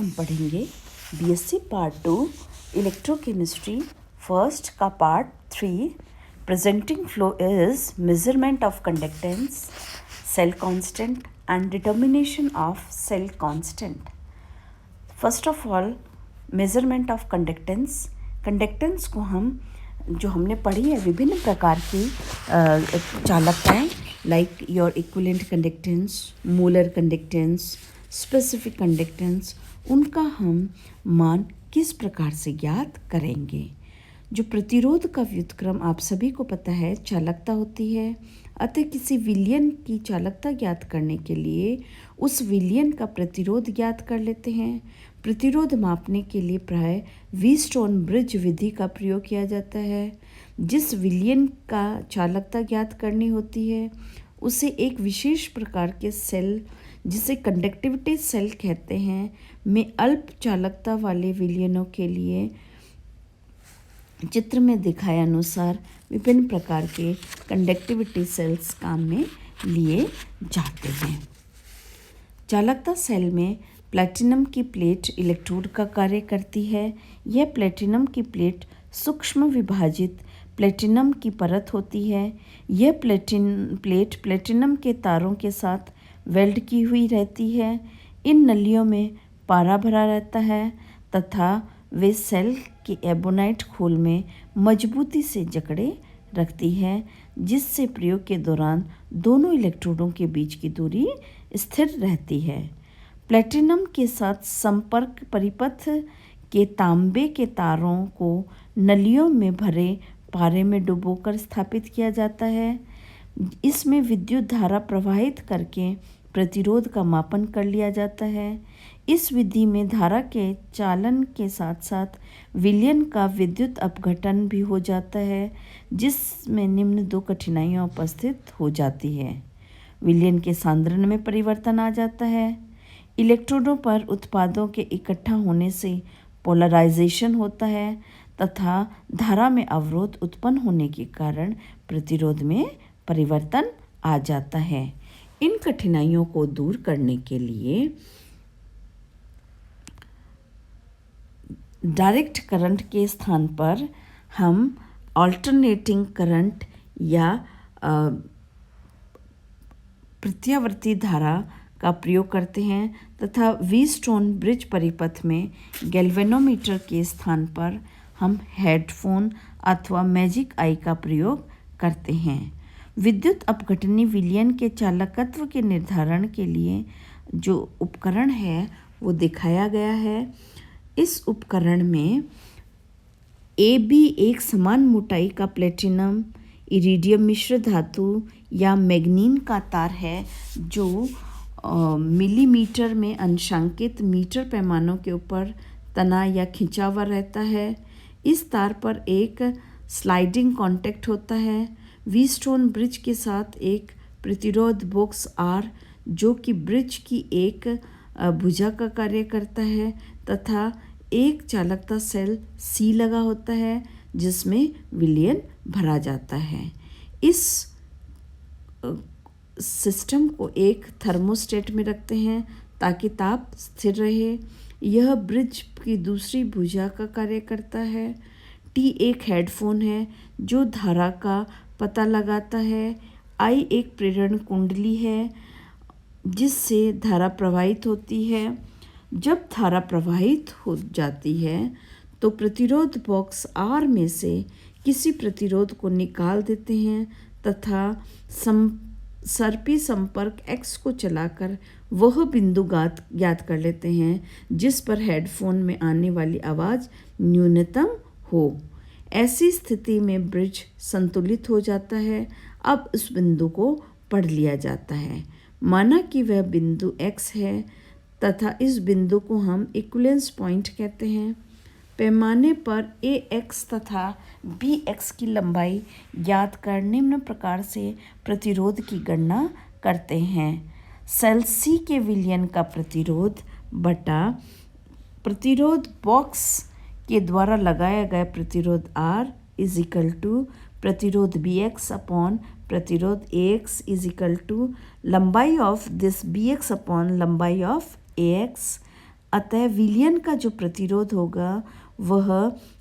हम पढ़ेंगे BSc part 2 electrochemistry first का part 3 presenting flow is measurement of conductance cell constant and determination of cell constant. First of all measurement of conductance. Conductance को हमने पढ़ी है विभिन्न प्रकार की चालकताएं like your equivalent conductance, molar conductance, specific conductance, उनका हम मान किस प्रकार से ज्ञात करेंगे। जो प्रतिरोध का व्युत्क्रम आप सभी को पता है चालकता होती है, अतः किसी विलयन की चालकता ज्ञात करने के लिए उस विलयन का प्रतिरोध ज्ञात कर लेते हैं। प्रतिरोध मापने के लिए प्राय व्हीटस्टोन ब्रिज विधि का प्रयोग किया जाता है। जिस विलयन का चालकता ज्ञात करनी होती है उसे एक विशेष प्रकार के सेल, जिसे कंडक्टिविटी सेल कहते हैं, में अल्प चालकता वाले विलयनों के लिए चित्र में दिखाए अनुसार विभिन्न प्रकार के कंडक्टिविटी सेल्स काम में लिए जाते हैं। चालकता सेल में प्लैटिनम की प्लेट इलेक्ट्रोड का कार्य करती है। यह प्लैटिनम की प्लेट सूक्ष्म विभाजित प्लैटिनम की परत होती है। यह प्लेट प्लैटिनम के तारों के साथ वेल्ड की हुई रहती है। इन नलियों में पारा भरा रहता है तथा वे सेल के एबोनाइट खोल में मजबूती से जकड़े रखती है, जिससे प्रयोग के दौरान दोनों इलेक्ट्रोडों के बीच की दूरी स्थिर रहती है। प्लैटिनम के साथ संपर्क परिपथ के तांबे के तारों को नलियों में भरे पारे में डुबोकर स्थापित किया जाता है। इसमें विद्युत धारा प्रवाहित करके प्रतिरोध का मापन कर लिया जाता है। इस विधि में धारा के चालन के साथ साथ विलयन का विद्युत अपघटन भी हो जाता है, जिसमें निम्न दो कठिनाइयाँ उपस्थित हो जाती है। विलयन के सांद्रण में परिवर्तन आ जाता है। इलेक्ट्रोडों पर उत्पादों के इकट्ठा होने से पोलराइजेशन होता है तथा धारा में अवरोध उत्पन्न होने के कारण प्रतिरोध में परिवर्तन आ जाता है। इन कठिनाइयों को दूर करने के लिए डायरेक्ट करंट के स्थान पर हम अल्टरनेटिंग करंट या प्रत्यावर्ती धारा का प्रयोग करते हैं तथा व्हीटस्टोन ब्रिज परिपथ में गैल्वेनोमीटर के स्थान पर हम हेडफोन अथवा मैजिक आई का प्रयोग करते हैं। विद्युत अपघटनी विलयन के चालकत्व के निर्धारण के लिए जो उपकरण है वो दिखाया गया है। इस उपकरण में AB एक समान मोटाई का प्लेटिनम इरिडियम मिश्र धातु या मैग्नीन का तार है, जो मिलीमीटर में अंशांकित मीटर पैमानों के ऊपर तना या खिंचा हुआ रहता है। इस तार पर एक स्लाइडिंग कॉन्टैक्ट होता है। व्हीटस्टोन ब्रिज के साथ एक प्रतिरोध बॉक्स R, जो कि ब्रिज की एक भुजा का कार्य करता है, तथा एक चालकता सेल C लगा होता है जिसमें विलयन भरा जाता है। इस सिस्टम को एक थर्मोस्टेट में रखते हैं ताकि ताप स्थिर रहे। यह ब्रिज की दूसरी भुजा का कार्य करता है। T एक हेडफोन है जो धारा का पता लगाता है। I एक प्रेरण कुंडली है जिससे धारा प्रवाहित होती है। जब धारा प्रवाहित हो जाती है तो प्रतिरोध बॉक्स R में से किसी प्रतिरोध को निकाल देते हैं तथा सर्पी संपर्क X को चलाकर वह बिंदु ज्ञात कर लेते हैं जिस पर हेडफोन में आने वाली आवाज़ न्यूनतम हो। ऐसी स्थिति में ब्रिज संतुलित हो जाता है। अब उस बिंदु को पढ़ लिया जाता है। माना कि वह बिंदु X है तथा इस बिंदु को हम इक्विवेलेंस पॉइंट कहते हैं। पैमाने पर AX तथा BX की लंबाई ज्ञात कर निम्न प्रकार से प्रतिरोध की गणना करते हैं। सेल C के विलयन का प्रतिरोध बटा प्रतिरोध बॉक्स के द्वारा लगाया गया प्रतिरोध R इज इक्वल टू प्रतिरोध BX अपॉन प्रतिरोध AX इज इक्वल टू लंबाई ऑफ दिस BX अपॉन लंबाई ऑफ AX अतः विलयन का जो प्रतिरोध होगा वह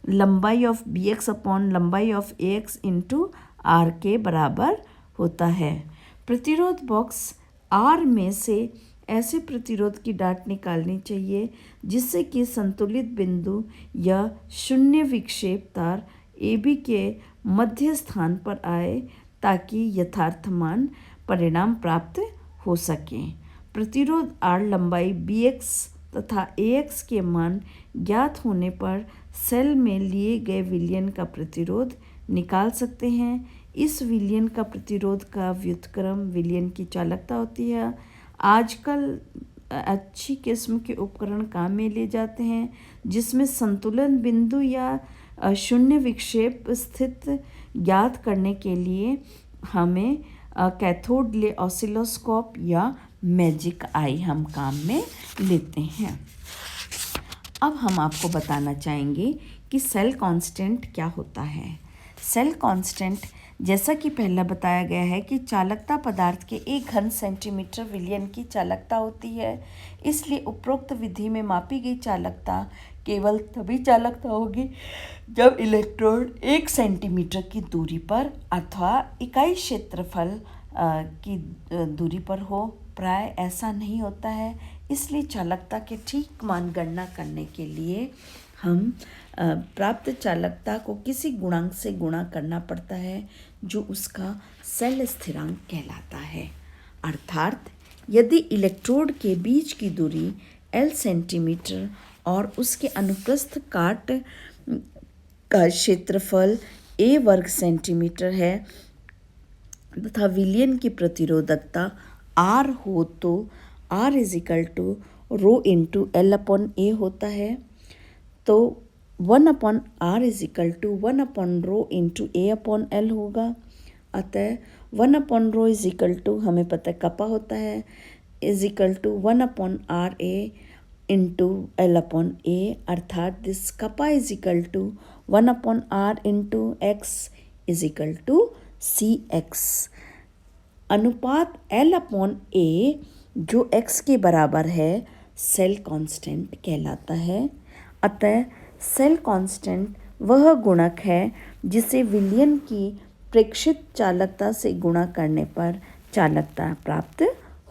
लंबाई ऑफ बी एक्स अपॉन लंबाई of A X into R के बराबर होता है। प्रतिरोध बॉक्स आर में से ऐसे प्रतिरोध की डाट निकालनी चाहिए जिससे कि संतुलित बिंदु या शून्य विक्षेप तार ए बी के मध्य स्थान पर आए ताकि यथार्थमान परिणाम प्राप्त हो सके। प्रतिरोध आर लंबाई बी एक्स तथा ए एक्स के मान ज्ञात होने पर सेल में लिए गए विलयन का प्रतिरोध निकाल सकते हैं। इस विलयन का प्रतिरोध का व्युत्क्रम विलयन की चालकता होती है। आजकल अच्छी किस्म के उपकरण काम में लिए जाते हैं जिसमें संतुलन बिंदु या शून्य विक्षेप स्थित ज्ञात करने के लिए हमें कैथोड ले ऑसिलोस्कोप या मैजिक आई हम काम में लेते हैं। अब हम आपको बताना चाहेंगे कि सेल कांस्टेंट क्या होता है। सेल कांस्टेंट जैसा कि पहला बताया गया है कि चालकता पदार्थ के 1 घन सेंटीमीटर विलयन की चालकता होती है। इसलिए उपरोक्त विधि में मापी गई चालकता केवल तभी चालकता होगी जब इलेक्ट्रोड 1 सेंटीमीटर की दूरी पर अथवा इकाई क्षेत्रफल की दूरी पर हो। प्राय ऐसा नहीं होता है। इसलिए चालकता के ठीक मान गणना करने के लिए हम प्राप्त चालकता को किसी गुणांक से गुणा करना पड़ता है जो उसका सेल स्थिरांक कहलाता है। अर्थात यदि इलेक्ट्रोड के बीच की दूरी L सेंटीमीटर और उसके अनुप्रस्थ काट का क्षेत्रफल A वर्ग सेंटीमीटर है तथा विलयन की प्रतिरोधकता R हो तो R = rho into L upon A होता है। तो 1 अपॉन R = 1 अपॉन rho into A upon L होगा। अतः 1 अपॉन रो हमें पता है कपा होता है = 1 upon R A into L upon A। अर्थात this kappa = 1 upon R into X = CX। अनुपात L अपॉन A जो X के बराबर है सेल कांस्टेंट कहलाता है। अतः सेल कांस्टेंट वह गुणक है जिसे विलयन की प्रेक्षित चालकता से गुणा करने पर चालकता प्राप्त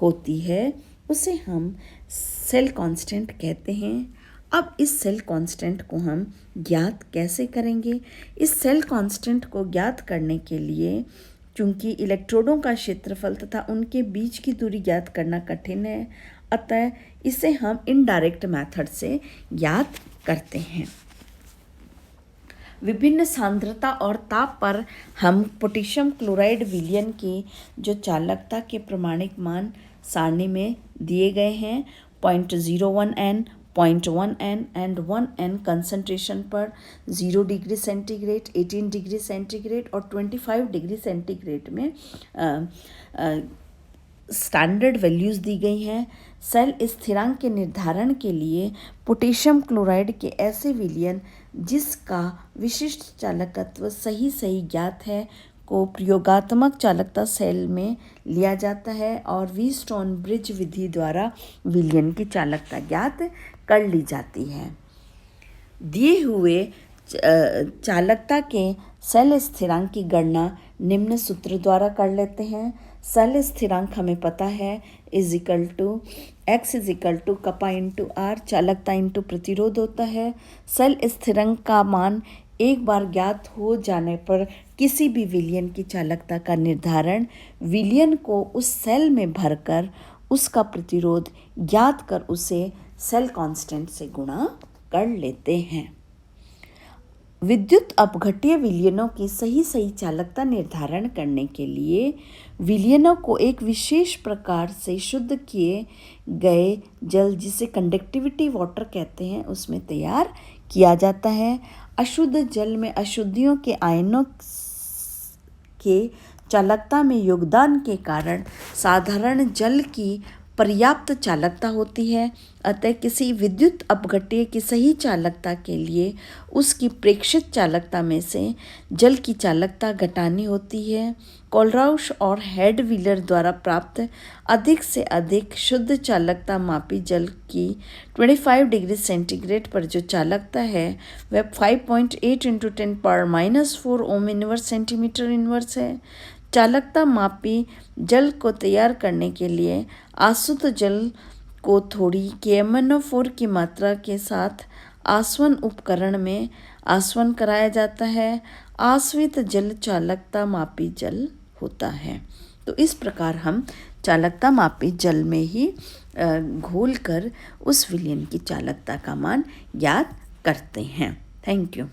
होती है, उसे हम सेल कांस्टेंट कहते हैं। अब इस सेल कांस्टेंट को हम ज्ञात कैसे करेंगे? इस सेल कांस्टेंट को ज्ञात करने के लिए चूंकि इलेक्ट्रोडों का क्षेत्रफल तथा उनके बीच की दूरी ज्ञात करना कठिन है, अतः इसे हम इनडायरेक्ट मेथड से ज्ञात करते हैं। विभिन्न सांद्रता और ताप पर हम पोटेशियम क्लोराइड विलयन की जो चालकता के प्रमाणिक मान सारणी में दिए गए हैं 0.01 N, 0.1 N and 1 N concentration पर 0 डिग्री सेंटीग्रेड, 18 डिग्री सेंटीग्रेड और 25 डिग्री सेंटीग्रेड में स्टैंडर्ड वैल्यूज़ दी गई हैं। सेल स्थिरांक के निर्धारण के लिए पोटेशियम क्लोराइड के ऐसे विलयन जिसका विशिष्ट चालकत्व सही ज्ञात है को प्रयोगात्मक चालकता सेल में लिया जाता है और व्हीटस्टोन ब्रिज विधि द्वारा विलयन की चालकता ज्ञात कर ली जाती है। दिए हुए चालकता के सेल स्थिरांक की गणना निम्न सूत्र द्वारा कर लेते हैं। सेल स्थिरांक हमें पता है X = कपा इंटू R, चालकता इंटू प्रतिरोध होता है। सेल स्थिरांक का मान एक बार ज्ञात हो जाने पर किसी भी विलयन की चालकता का निर्धारण विलयन को उस सेल में भरकर उसका प्रतिरोध ज्ञात कर उसे सेल कांस्टेंट से गुणा कर लेते हैं। विद्युत अपघट्य विलयनों की सही चालकता निर्धारण करने के लिए विलयनों को एक विशेष प्रकार से शुद्ध किए गए जल जिसे कंडक्टिविटी वाटर कहते हैं उसमें तैयार किया जाता है। अशुद्ध जल में अशुद्धियों के आयनों के चालकता में योगदान के कारण साधारण जल की पर्याप्त चालकता होती है। अतः किसी विद्युत अपघट्य की सही चालकता के लिए उसकी प्रेक्षित चालकता में से जल की चालकता घटानी होती है। कोलराउश और हेड व्हीलर द्वारा प्राप्त अधिक से अधिक शुद्ध चालकता मापी जल की 25 डिग्री सेंटीग्रेड पर जो चालकता है वह 5.8 × 10⁻⁻⁴ ओम इनवर्स सेंटीमीटर इनवर्स है। चालकता मापी जल को तैयार करने के लिए आसुत जल को थोड़ी KMnO4 की मात्रा के साथ आसवन उपकरण में आसवन कराया जाता है। आसवित जल चालकता मापी जल होता है। तो इस प्रकार हम चालकता मापी जल में ही घोल कर उस विलयन की चालकता का मान ज्ञात करते हैं। Thank you.